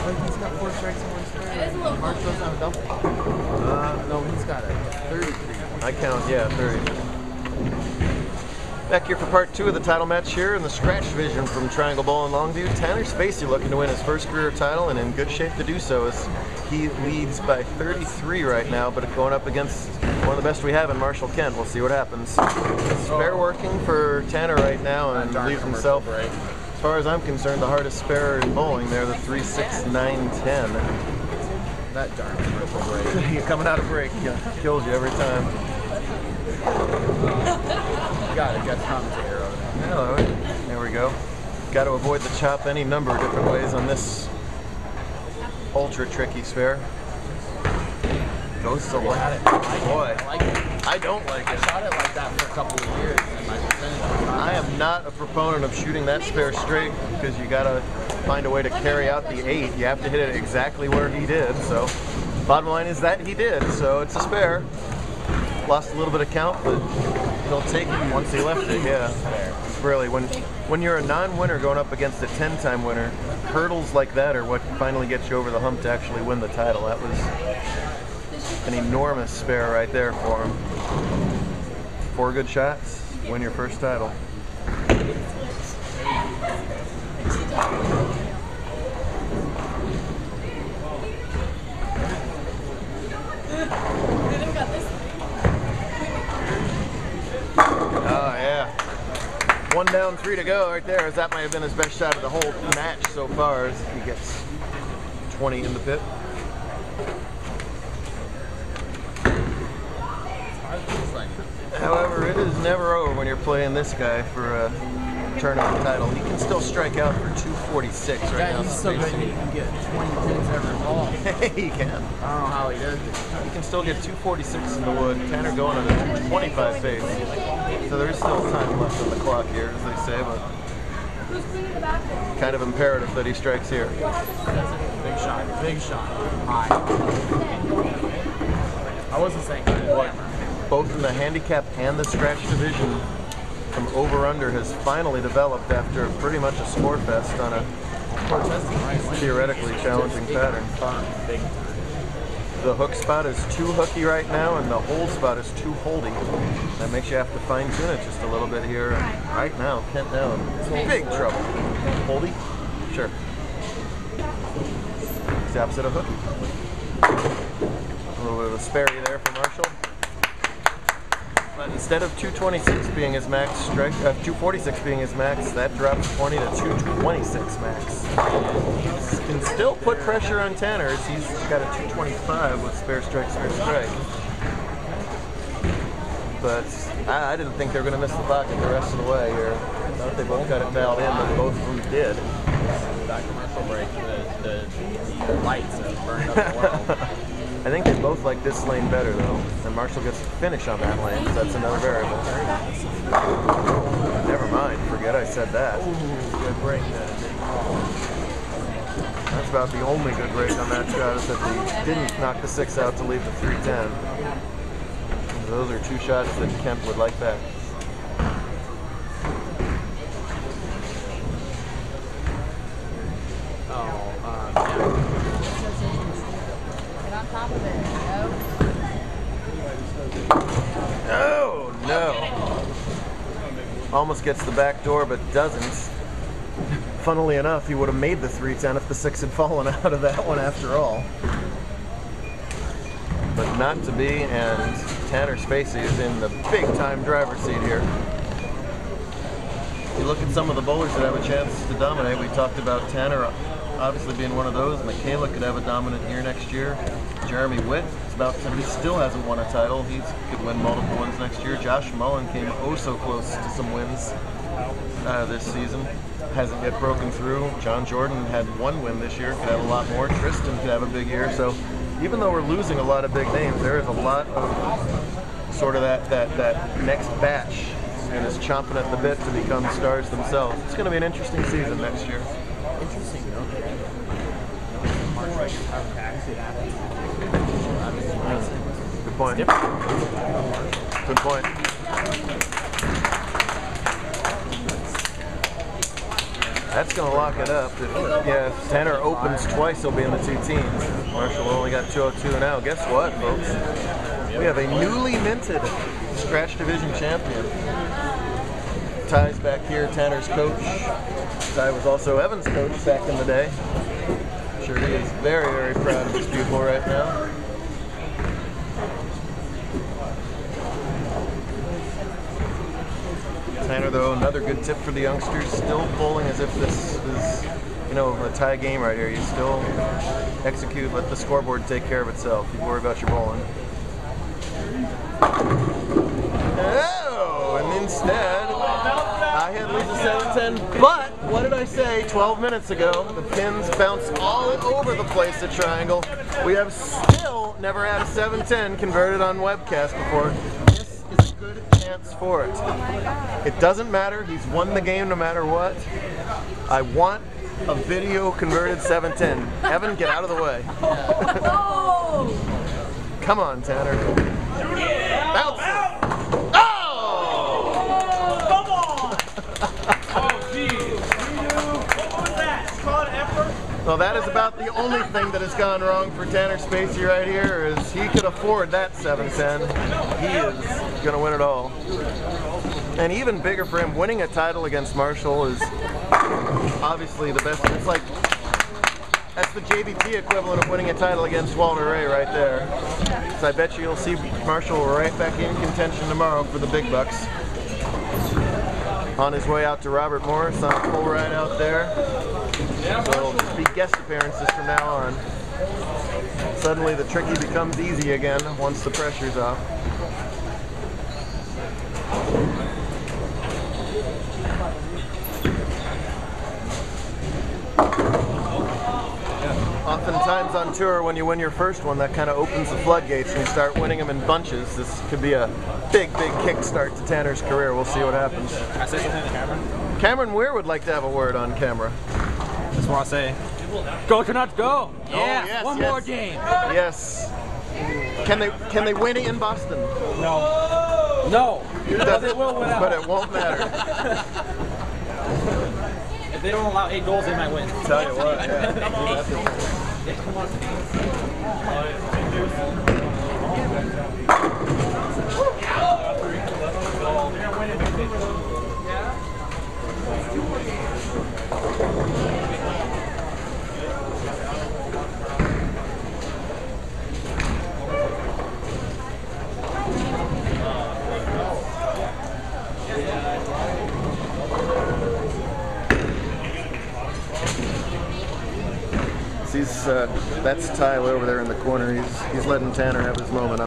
Like he's got 4 strikes and 1 spare. Mark doesn't have a double. No, he's got a 33. I count, yeah, 30. Back here for part 2 of the title match here in the scratch division from Triangle Bowl in Longview. Tanner Spacey looking to win his first career title and in good shape to do so as he leads by 33 right now, but going up against one of the best we have in Marshall Kent. We'll see what happens. Spare working for Tanner right now and leaves himself, as far as I'm concerned, the hardest spare in bowling there, the 3-6-9-10. That darn commercial break. You're coming out of break, kills you every time. Got a guest commentator over there. Hello. There we go. Got to avoid the chop any number of different ways on this ultra tricky sphere. Goes to left. Boy, I like it. I don't like it. I shot it like that for a couple of years, and my percentage was not. I am not a proponent of shooting that spare straight because you got to find a way to carry out the 8. You have to hit it exactly where he did. So, bottom line is that he did. So it's a spare. Lost a little bit of count, but he'll take it once he left it. Yeah, really. When you're a non-winner going up against a 10-time winner, hurdles like that are what finally gets you over the hump to actually win the title. That was an enormous spare right there for him. 4 good shots, win your first title. Oh yeah. 1 down, 3 to go right there, as that might have been his best shot of the whole match so far as he gets 20 in the pit. However, it is never over when you're playing this guy for a tournament title. He can still strike out for 246 right now. He's so good he can get 20 pins every ball. He can. I don't know how he does it. He can still get 246 in the wood. Tanner going on a 225 pace. So there's still time left on the clock here, as they say, but kind of imperative that he strikes here. Big shot, high. I wasn't saying good. Both in the handicap and the scratch division from over-under has finally developed after pretty much a score fest on a theoretically challenging pattern. The hook spot is too hooky right now, and the hold spot is too holdy. That makes you have to fine-tune it just a little bit here. Right now, Kent down. Big trouble. Holdy? Sure. It's the opposite of hooky. A little bit of a sparry there for Marshall. But instead of 226 being his max strike, 246 being his max, that drops 20 to 226 max. He can still put pressure on Tanner as he's got a 225 with spare strike, spare strike. But I didn't think they were going to miss the pocket the rest of the way here. I thought they both got it dialed in, but both of them did. That commercial break, the lights that burned up the world. I think they both like this lane better though, and Marshall gets to finish on that lane, so that's another variable. Never mind, forget I said that. Good break there. That's about the only good break on that shot, is that they didn't knock the 6 out to leave the 310. Those are 2 shots that Kemp would like back. Oh no! Almost gets the back door, but doesn't. Funnily enough, he would have made the 310 if the 6 had fallen out of that one after all. But not to be, and Tanner Spacey is in the big-time driver's seat here. You look at some of the bowlers that have a chance to dominate. We talked about Tanner obviously being one of those. Michaela could have a dominant year next year. Jeremy Witt is about to, he still hasn't won a title. He could win multiple wins next year. Josh Mullen came oh so close to some wins this season. Hasn't yet broken through. John Jordan had 1 win this year, could have a lot more. Tristan could have a big year. So even though we're losing a lot of big names, there is a lot of sort of that next batch and is chomping at the bit to become stars themselves. It's going to be an interesting season next year. Interesting, Good point. Good point. I That's going to lock it up. If Tanner opens twice, he'll be in the 2 teens. Marshall only got 202 now. Guess what, folks? We have a newly minted Scratch Division champion. Ty's back here, Tanner's coach. Ty was also Evan's coach back in the day. I'm sure he is very, very proud of his pupil right now. Tanner, though, another good tip for the youngsters, still bowling as if this is, you know, a tie game right here. You still execute, let the scoreboard take care of itself. You worry about your bowling. Oh, and instead, I had Lisa 7-10, but what did I say 12 minutes ago? The pins bounce all over the place at Triangle. We have still never had a 7-10 converted on webcast before. This is a good chance for it. It doesn't matter, he's won the game no matter what. I want a video converted 7-10. Evan, get out of the way. Come on, Tanner. Bounce it. Oh! Come on! Oh, geez. What was that? Call it effort? Well, that is about the only thing that has gone wrong for Tanner Spacey right here, is he could afford that 7-10. He is going to win it all. And even bigger for him, winning a title against Marshall is obviously the best. It's like, that's the JBT equivalent of winning a title against Walter Ray right there. So I bet you you'll see Marshall right back in contention tomorrow for the big bucks. On his way out to Robert Morris on a full ride out there. So it'll just be guest appearances from now on. Suddenly the tricky becomes easy again once the pressure's off. Oftentimes on tour, when you win your first one, that kind of opens the floodgates and you start winning them in bunches. This could be a big, big kickstart to Tanner's career. We'll see what happens. Can I say something to Cameron? Cameron Weir would like to have a word on camera. Just want to say, go Canucks, go! Yeah, oh, yes, one more game. Yes. Can they win in Boston? No. No. But They will win out. But it won't matter. If they don't allow 8 goals, they might win. Tell you what. Yeah. That's Tyler over there in the corner. He's letting Tanner have his moment.